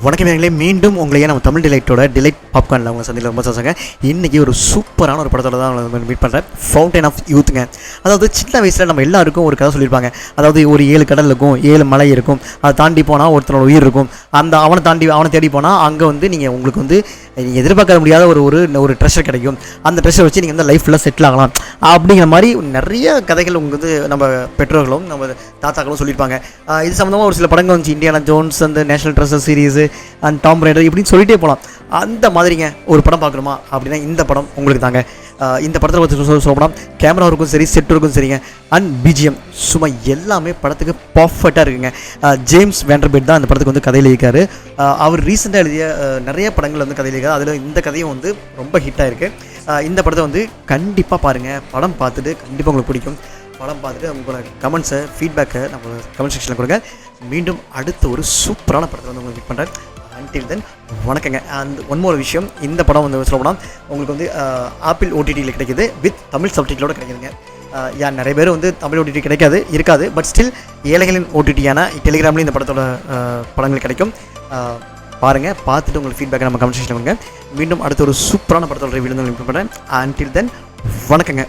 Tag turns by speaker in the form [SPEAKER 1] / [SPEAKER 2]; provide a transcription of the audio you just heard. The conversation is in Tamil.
[SPEAKER 1] வணக்கம் நேயர்களே, மீண்டும் உங்களையே நம்ம தமிழ் டிலைட் பாப்கார்னில் அவங்க சந்தியில் ரொம்ப சந்தோஷங்க. இன்றைக்கி ஒரு சூப்பரான ஒரு படத்தோட தான் அவங்க மீட் பண்ணுறேன். ஃபவுண்டைன் ஆஃப் யூத்துங்க. அதாவது சின்ன வயசில் நம்ம எல்லாருக்கும் ஒரு கதை சொல்லியிருப்பாங்க. அதாவது ஒரு 7 கடல் இருக்கும், 7 மலை இருக்கும், அதை தாண்டி போனால் ஒருத்தனோட உயிர் இருக்கும். அவனை தேடி போனால் அங்கே வந்து நீங்கள் உங்களுக்கு வந்து நீங்கள் எதிர்பார்க்க முடியாத ஒரு ட்ரெஷர் கிடைக்கும். அந்த ட்ரெஷர் வச்சு நீங்கள் வந்து லைஃப்பில் செட்டில் ஆகலாம் அப்படிங்கிற மாதிரி நிறைய கதைகள் உங்களுக்கு வந்து நம்ம பெற்றோர்களும் நம்ம தாத்தாக்களும் சொல்லியிருப்பாங்க. இது சம்மந்தமாக ஒரு சில படங்கள் வந்துச்சு. இண்டியானா ஜோன்ஸ், அந்த National Treasure series and Tomb Raider இப்படின்னு சொல்லிட்டே போகலாம். அந்த மாதிரிங்க ஒரு படம் பார்க்கணுமா அப்படின்னா இந்த படம் உங்களுக்கு தாங்க. இந்த படத்தில் பற்றி சொல்லப்போனால் கேமராவுக்கும் சரி, செட்டுக்கும் சரிங்க, அண்ட் பிஜிஎம் சும்மா எல்லாமே படத்துக்கு பர்ஃபெக்டாக இருக்குங்க. ஜேம்ஸ் வேண்டர்பில்ட் தான் இந்த படத்துக்கு வந்து கதையில் இருக்கார். அவர் ரீசெண்டாக எழுதிய நிறைய படங்கள் வந்து கதையில் இருக்காரு. அதில் இந்த கதையும் வந்து ரொம்ப ஹிட்டாக இருக்குது. இந்த படத்தை வந்து கண்டிப்பாக பாருங்கள். படம் பார்த்துட்டு கண்டிப்பாக உங்களுக்கு பிடிக்கும். படம் பார்த்துட்டு உங்களோட கமெண்ட்ஸை, ஃபீட்பேக்கை நம்ம கமெண்ட் செக்ஷனில் கொடுங்க. மீண்டும் அடுத்த ஒரு சூப்பரான படத்தை வந்து உங்களுக்கு மீட் பண்ணுறேன். அன்டில் தென் வணக்கங்க. அண்ட் ஒன் மோர் விஷயம், இந்த படம் வந்து சொல்லப்போனால் உங்களுக்கு வந்து ஆப்பிள் ஓடிடியில் கிடைக்கிது, வித் தமிழ் சப்டைட்டிலோடு கிடைக்குதுங்க. நிறைய பேர் வந்து தமிழ் ஓடிடி இருக்காது. பட் ஸ்டில் ஏழைகளின் ஓடிடியான டெலிகிராம்லேயும் இந்த படத்தோட படங்கள் கிடைக்கும். பாருங்கள், பார்த்துட்டு உங்களுக்கு ஃபீட்பேக்கை நம்ம கமெண்ட் செக்ஷனில் கொடுங்க. மீண்டும் அடுத்த ஒரு சூப்பரான படத்தோட ரிவ்யூ வந்து மீட் பண்ணுறேன். அன்டில் தென் வணக்கங்க.